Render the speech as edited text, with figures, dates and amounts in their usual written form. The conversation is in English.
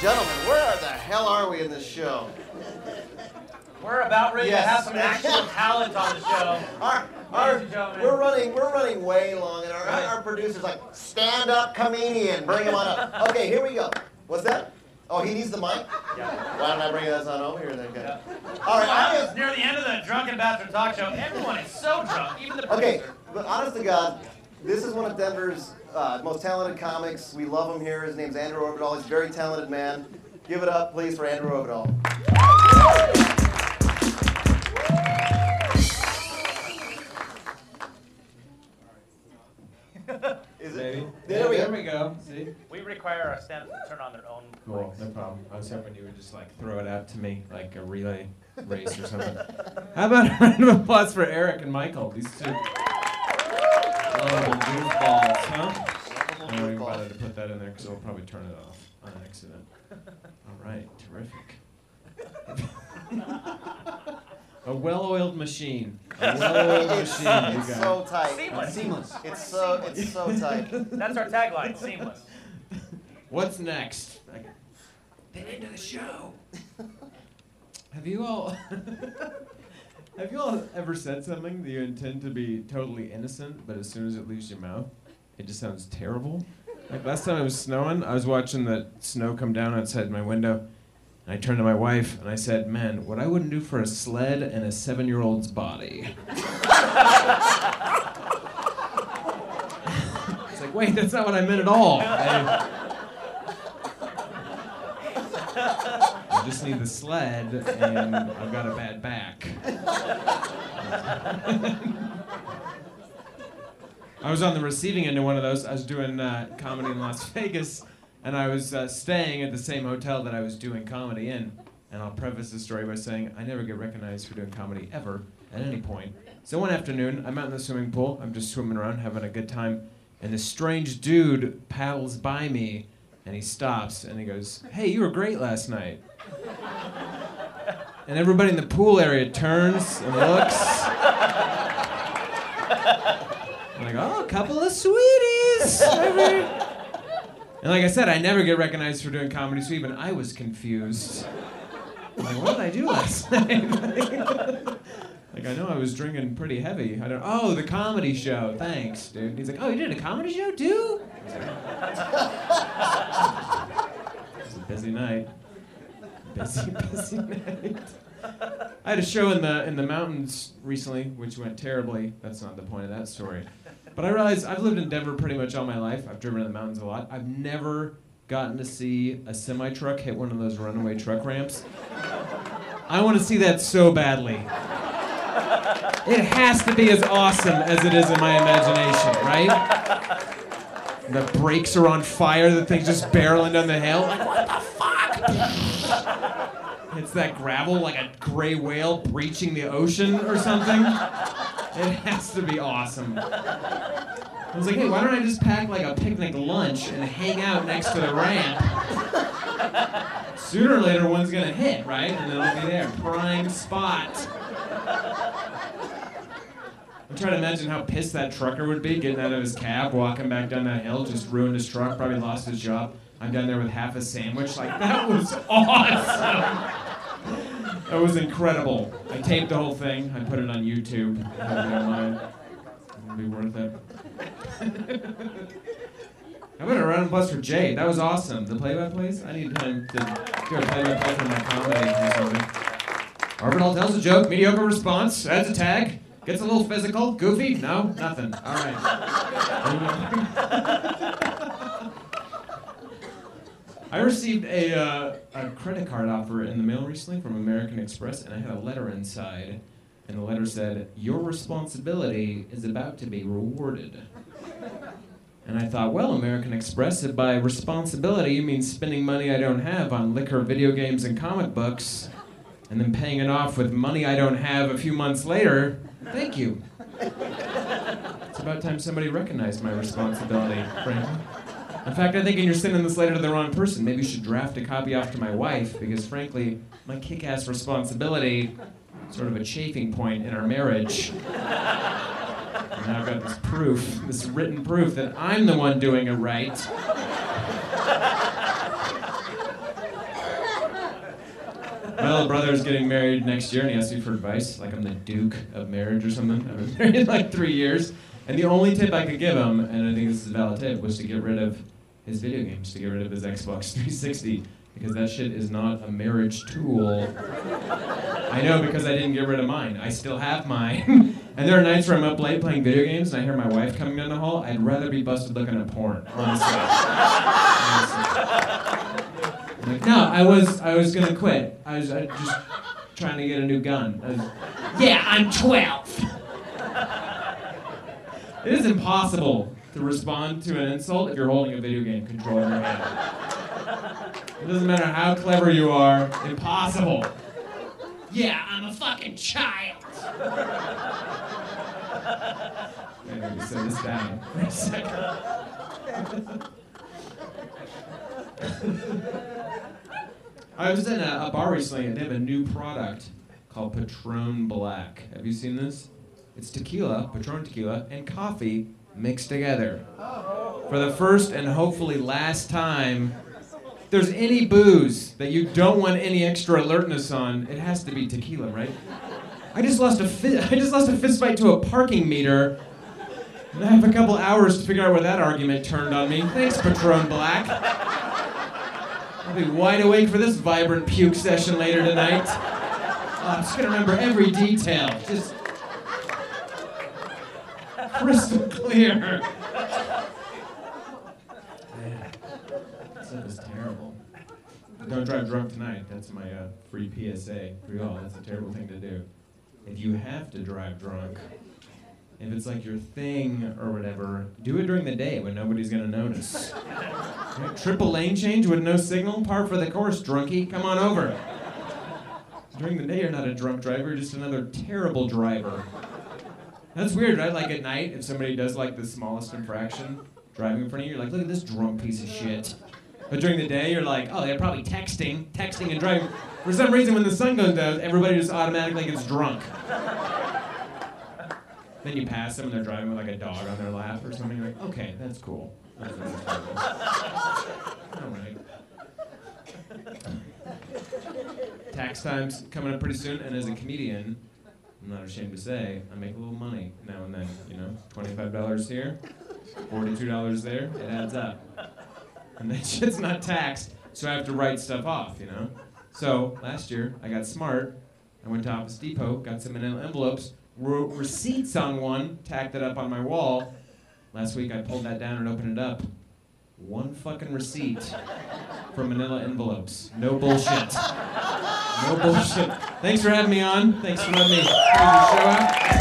Gentlemen, where the hell are we in this show? We're about ready to have some actual talent on the show. We're running way long, and our producer's like, stand up comedian, bring him on up. Okay, here we go. What's that? Oh, he needs the mic? Yeah. Why don't I bring us on over here then? Yeah. All right, It's near the end of the Drunken Bachelor talk show. Everyone is so drunk, even the producer. Okay, but honest to God, this is one of Denver's most talented comics. We love him here. His name's Andrew Orvedahl. He's a very talented man. Give it up, please, for Andrew Orvedahl. Is it? There we go. See? We require our stand-ups to turn on their own Cool, mics. no problem. I was hoping you would just like throw it out to me like a relay race or something. How about a round of applause for Eric and Michael? These two lovable goofballs, huh? I don't even bother to put that in there because we'll probably turn it off on accident. All right, terrific. A well-oiled machine. A well-oiled machine. It's so tight. Seamless. It's so tight. That's our tagline, seamless. What's next? The end of the show. Have you all ever said something that you intend to be totally innocent, but as soon as it leaves your mouth, it just sounds terrible? Like last time it was snowing, I was watching the snow come down outside my window, and I turned to my wife and I said, "Man, what I wouldn't do for a sled and a 7-year-old's body." It's like, wait, that's not what I meant at all. I just need the sled, and I've got a bad back. I was on the receiving end of one of those. I was doing comedy in Las Vegas, and I was staying at the same hotel that I was doing comedy in. And I'll preface this story by saying I never get recognized for doing comedy ever, at any point. So one afternoon, I'm out in the swimming pool. I'm just swimming around, having a good time. And this strange dude paddles by me, and he stops, and he goes, "Hey, you were great last night." And everybody in the pool area turns and looks. I'm like, "Oh, a couple of sweeties." And like I said, I never get recognized for doing comedy, so even I was confused. I'm like, what did I do last night? Like, I know I was drinking pretty heavy. Oh, the comedy show. Thanks, dude. He's like, "Oh, you did a comedy show too?" It was a busy night. Busy night. I had a show in the mountains recently, which went terribly. That's not the point of that story. But I realized I've lived in Denver pretty much all my life. I've driven in the mountains a lot. I've never gotten to see a semi-truck hit one of those runaway truck ramps. I want to see that so badly. It has to be as awesome as it is in my imagination, right? The brakes are on fire, the thing's just barreling down the hill. Like, what the fuck? It's that gravel like a gray whale breaching the ocean or something. It has to be awesome. I was like, hey, why don't I just pack like a picnic lunch and hang out next to the ramp? Sooner or later, one's gonna hit, right? And then I'll be there, prime spot. I'm trying to imagine how pissed that trucker would be getting out of his cab, walking back down that hill, just ruined his truck, probably lost his job. I'm down there with half a sandwich. Like, that was awesome. That was incredible. I taped the whole thing. I put it on YouTube. It'll be worth it. How about a round of applause for Jay? That was awesome. The play-by-plays? I need time to do a play-by-play for my comedy or something. Orvedahl tells a joke, mediocre response, adds a tag, gets a little physical, goofy? No? Nothing. All right. I received a credit card offer in the mail recently from American Express, and I had a letter inside. And the letter said, "Your responsibility is about to be rewarded." And I thought, well, American Express, if by responsibility you mean spending money I don't have on liquor, video games, and comic books, and then paying it off with money I don't have a few months later, thank you. It's about time somebody recognized my responsibility, frankly. In fact, I'm thinking you're sending this letter to the wrong person. Maybe you should draft a copy off to my wife, because frankly, my kick-ass responsibility is sort of a chafing point in our marriage. And now I've got this proof, this written proof that I'm the one doing it right. My little brother's getting married next year, and he asked me for advice, like I'm the Duke of marriage or something. I've been married like 3 years, and the only tip I could give him, and I think this is a valid tip, was to get rid of his video games, to get rid of his Xbox 360, because that shit is not a marriage tool. I know, because I didn't get rid of mine. I still have mine. And there are nights where I'm up late playing video games, and I hear my wife coming down the hall. I'd rather be busted looking at porn, honestly. I'm like, no, I was gonna quit. I was just trying to get a new gun. Yeah, I'm 12. It is impossible to respond to an insult if you're holding a video game controller in your hand. It doesn't matter how clever you are, impossible. Yeah, I'm a fucking child. Maybe we set this down for a second. I was in a bar recently, and they have a new product called Patron Black. Have you seen this? It's tequila, Patron tequila, and coffee mixed together. For the first and hopefully last time, if there's any booze that you don't want any extra alertness on, it has to be tequila, right? I just lost a fist fight to a parking meter, and I have a couple hours to figure out where that argument turned on me. Thanks, Patron Black. I'll be wide awake for this vibrant puke session later tonight. I'm just gonna remember every detail. Just crystal clear. Man, that was terrible. Don't drive drunk tonight. That's my free PSA for you all. That's a terrible thing to do. If you have to drive drunk, if it's like your thing or whatever, do it during the day when nobody's gonna notice. Right? Triple lane change with no signal, par for the course, drunkie. Come on over. During the day, you're not a drunk driver, you're just another terrible driver. That's weird, right? Like at night, if somebody does like the smallest infraction, driving in front of you, you're like, look at this drunk piece of shit. But during the day, you're like, oh, they're probably texting and driving. For some reason, when the sun goes down, everybody just automatically gets drunk. Then you pass them and they're driving with like a dog on their lap or something. You're like, okay, that's cool. That's understandable. All right. Tax time's coming up pretty soon, and as a comedian, I'm not ashamed to say, I make a little money now and then, you know? $25 here, $42 there, it adds up. And that shit's not taxed, so I have to write stuff off, you know? So, last year, I got smart. I went to Office Depot, got some manila envelopes, wrote receipts on one, tacked it up on my wall. Last week, I pulled that down and opened it up. One fucking receipt for manila envelopes. No bullshit. No bullshit. Thanks for having me on. Thanks for letting me show up.